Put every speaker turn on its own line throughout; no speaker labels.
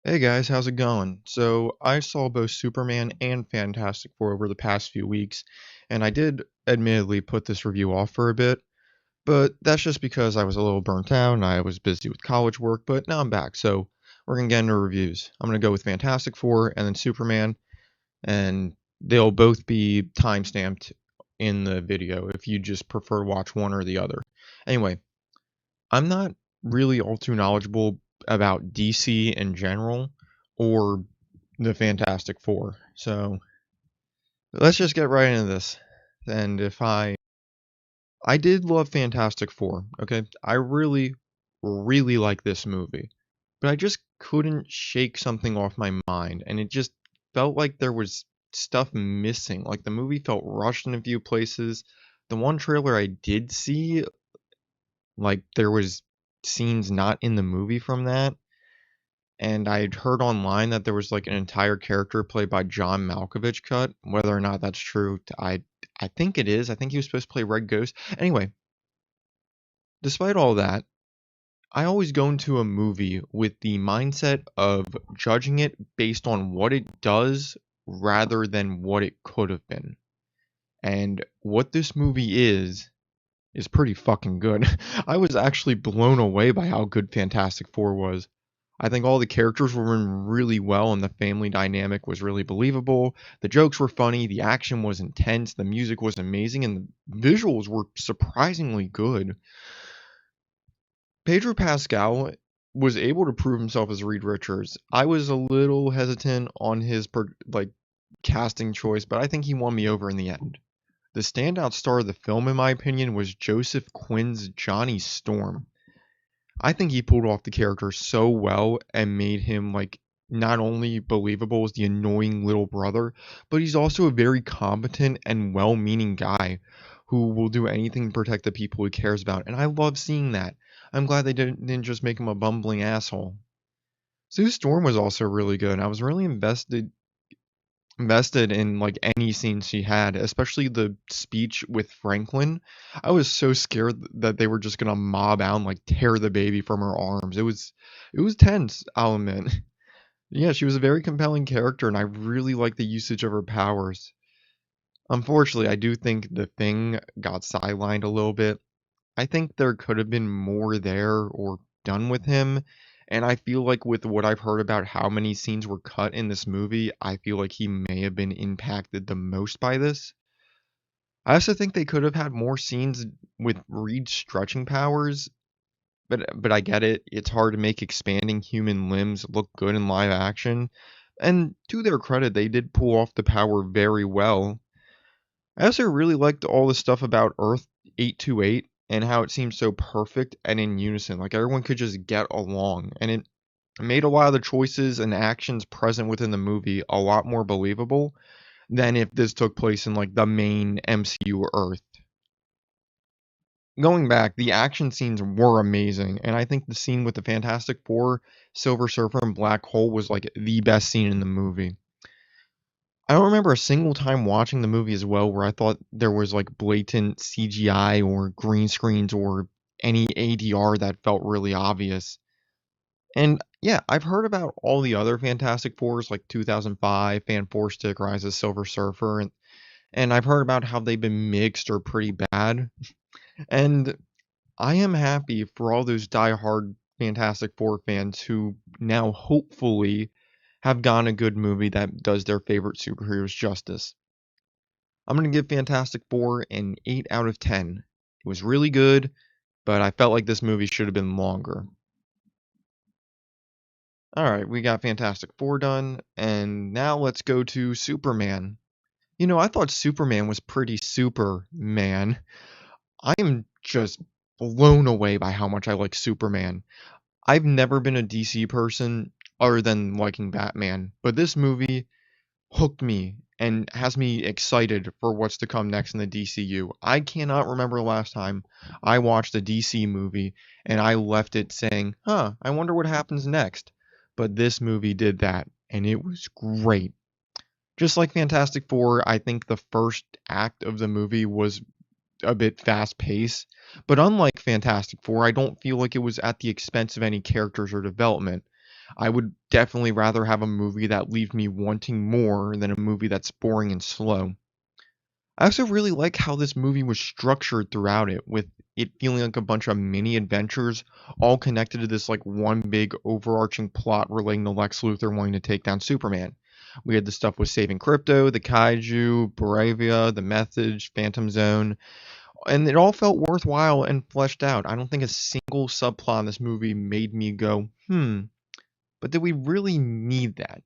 Hey guys, how's it going? So, I saw both Superman and Fantastic Four over the past few weeks, and I did admittedly put this review off for a bit, but that's just because I was a little burnt out and I was busy with college work, but now I'm back, so we're gonna get into reviews. I'm gonna go with Fantastic Four and then Superman, and they'll both be timestamped in the video if you just prefer to watch one or the other. Anyway, I'm not really all too knowledgeable about DC in general or the Fantastic Four. So let's just get right into this. And if I did love Fantastic Four, okay? I really, really like this movie. But I just couldn't shake something off my mind. And it just felt like there was stuff missing. Like the movie felt rushed in a few places. The one trailer I did see, like there was scenes not in the movie from that. And I'd heard online that there was like an entire character played by John Malkovich cut. Whether or not that's true, I think it is. I think he was supposed to play Red Ghost. Anyway, despite all that, I always go into a movie with the mindset of judging it based on what it does rather than what it could have been. And what this movie is pretty fucking good. I was actually blown away by how good Fantastic Four was. I think all the characters were in really well and the family dynamic was really believable. The jokes were funny, the action was intense, the music was amazing, and the visuals were surprisingly good. Pedro Pascal was able to prove himself as Reed Richards. I was a little hesitant on his casting choice, but I think he won me over in the end. The standout star of the film, in my opinion, was Joseph Quinn's Johnny Storm. I think he pulled off the character so well and made him like not only believable as the annoying little brother, but he's also a very competent and well-meaning guy who will do anything to protect the people he cares about. And I love seeing that. I'm glad they didn't just make him a bumbling asshole. Sue Storm was also really good. I was really invested in like any scene she had, especially the speech with Franklin. I was so scared that they were just gonna mob out and like tear the baby from her arms. It was tense, I'll admit. Yeah, she was a very compelling character, and I really like the usage of her powers. Unfortunately, I do think the Thing got sidelined a little bit. I think there could have been more there or done with him. And I feel like with what I've heard about how many scenes were cut in this movie, I feel like he may have been impacted the most by this. I also think they could have had more scenes with Reed's stretching powers, but I get it. It's hard to make expanding human limbs look good in live action. And to their credit, they did pull off the power very well. I also really liked all the stuff about Earth 828 and how it seemed so perfect and in unison. Like everyone could just get along. And it made a lot of the choices and actions present within the movie a lot more believable than if this took place in like the main MCU Earth. Going back, the action scenes were amazing, and I think the scene with the Fantastic Four, Silver Surfer, and Black Hole was like the best scene in the movie. I don't remember a single time watching the movie as well where I thought there was like blatant CGI or green screens or any ADR that felt really obvious. And yeah, I've heard about all the other Fantastic Fours like 2005, Fan Four Stick, Rise of Silver Surfer, and I've heard about how they've been mixed or pretty bad. And I am happy for all those die-hard Fantastic Four fans who now hopefully have gotten a good movie that does their favorite superheroes justice. I'm going to give Fantastic Four an 8 out of 10. It was really good, but I felt like this movie should have been longer. Alright, we got Fantastic Four done, and now let's go to Superman. I thought Superman was pretty Superman. I am just blown away by how much I like Superman. I've never been a DC person other than liking Batman, but this movie hooked me and has me excited for what's to come next in the DCU. I cannot remember the last time I watched a DC movie and I left it saying, I wonder what happens next. But this movie did that, and it was great. Just like Fantastic Four, I think the first act of the movie was a bit fast paced, but unlike Fantastic Four, I don't feel like it was at the expense of any characters or development. I would definitely rather have a movie that leaves me wanting more than a movie that's boring and slow. I also really like how this movie was structured throughout it, with it feeling like a bunch of mini adventures all connected to this like one big overarching plot relating to Lex Luthor wanting to take down Superman. We had the stuff with saving Crypto, the Kaiju, Bravia, the Message, Phantom Zone, and it all felt worthwhile and fleshed out. I don't think a single subplot in this movie made me go, but did we really need that?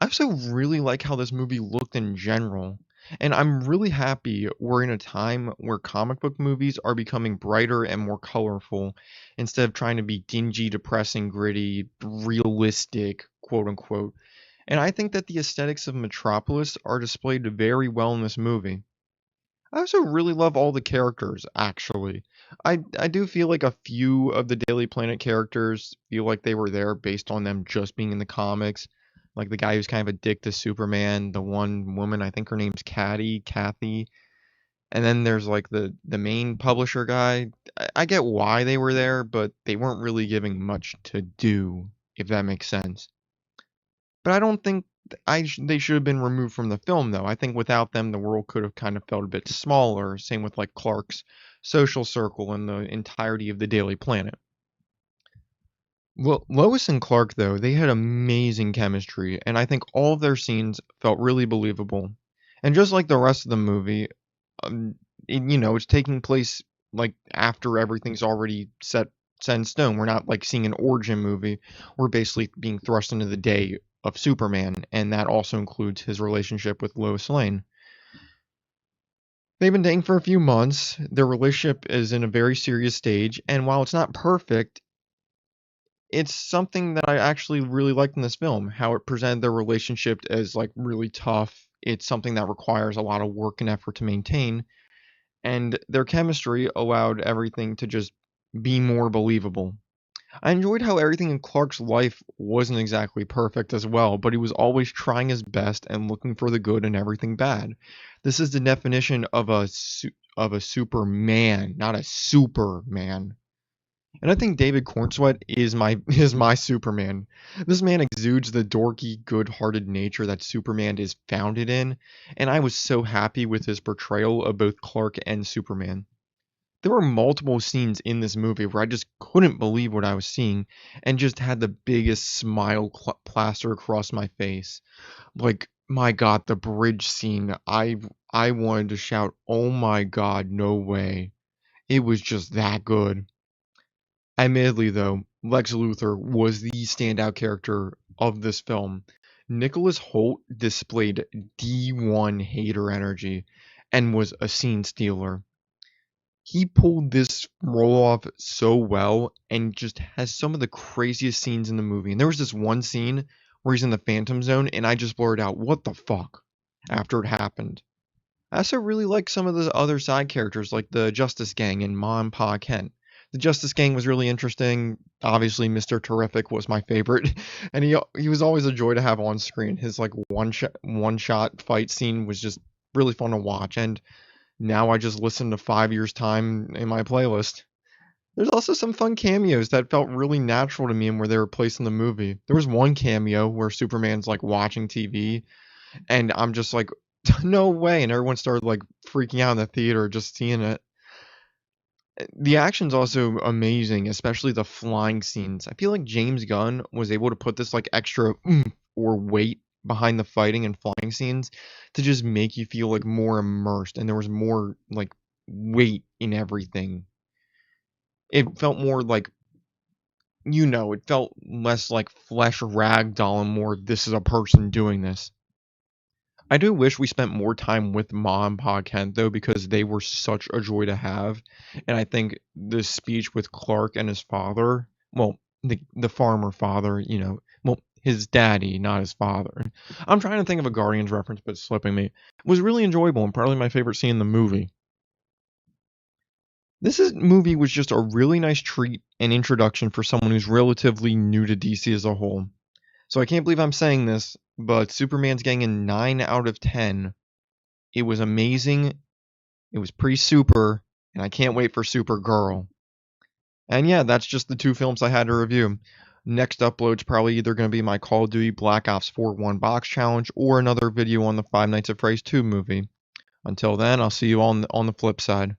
I also really like how this movie looked in general, and I'm really happy we're in a time where comic book movies are becoming brighter and more colorful instead of trying to be dingy, depressing, gritty, realistic, quote unquote. And I think that the aesthetics of Metropolis are displayed very well in this movie. I also really love all the characters, actually. I do feel like a few of the Daily Planet characters feel like they were there based on them just being in the comics. Like the guy who's kind of a dick to Superman, the one woman, I think her name's Kathy. And then there's like the main publisher guy. I get why they were there, but they weren't really giving much to do, if that makes sense. But I don't think they should have been removed from the film, though. I think without them, the world could have kind of felt a bit smaller. Same with like Clark's social circle and the entirety of the Daily Planet. Well, Lois and Clark, though, they had amazing chemistry, and I think all of their scenes felt really believable. And just like the rest of the movie, um, it's taking place like after everything's already set in stone. We're not like seeing an origin movie. We're basically being thrust into the day of Superman, and that also includes his relationship with Lois Lane. They've been dating for a few months. Their relationship is in a very serious stage, and while it's not perfect, it's something that I actually really liked in this film. How it presented their relationship as like really tough. It's something that requires a lot of work and effort to maintain, and their chemistry allowed everything to just be more believable. I enjoyed how everything in Clark's life wasn't exactly perfect as well, but he was always trying his best and looking for the good in everything bad. This is the definition of of a Superman, not a Superman. And I think David Cornsweet is my is my Superman. This man exudes the dorky, good-hearted nature that Superman is founded in, and I was so happy with his portrayal of both Clark and Superman. There were multiple scenes in this movie where I just couldn't believe what I was seeing and just had the biggest smile plaster across my face. Like, my God, the bridge scene, I wanted to shout, "Oh my God, no way." It was just that good. Admittedly, though, Lex Luthor was the standout character of this film. Nicholas Hoult displayed D1 hater energy and was a scene stealer. He pulled this role off so well and just has some of the craziest scenes in the movie. And there was this one scene where he's in the Phantom Zone, and I just blurted out, "What the fuck?" after it happened. I also really like some of the other side characters, like the Justice Gang and Ma and Pa Kent. The Justice Gang was really interesting. Obviously, Mr. Terrific was my favorite, and he was always a joy to have on screen. His like one shot fight scene was just really fun to watch, and now I just listen to 5 years time in my playlist. There's also some fun cameos that felt really natural to me and where they were placed in the movie. There was one cameo where Superman's like watching TV, and I'm just like, no way, and everyone started like freaking out in the theater just seeing it. The action's also amazing, especially the flying scenes. I feel like James Gunn was able to put this like extra or weight behind the fighting and flying scenes to just make you feel like more immersed, and there was more like weight in everything. It felt more like, it felt less like flesh ragdoll and more this is a person doing this. I do wish we spent more time with Ma and Pa Kent though, because they were such a joy to have. And I think the speech with Clark and his father, well, the farmer father, well, his daddy, not his father. I'm trying to think of a Guardians reference, but it's slipping me. Was really enjoyable and probably my favorite scene in the movie. Movie was just a really nice treat and introduction for someone who's relatively new to DC as a whole. So I can't believe I'm saying this, but Superman's getting a 9 out of 10. It was amazing. It was pretty super, and I can't wait for Supergirl. And yeah, that's just the two films I had to review. Next upload's probably either going to be my Call of Duty Black Ops 4 1 box challenge or another video on the Five Nights at Freddy's 2 movie. Until then, I'll see you on the flip side.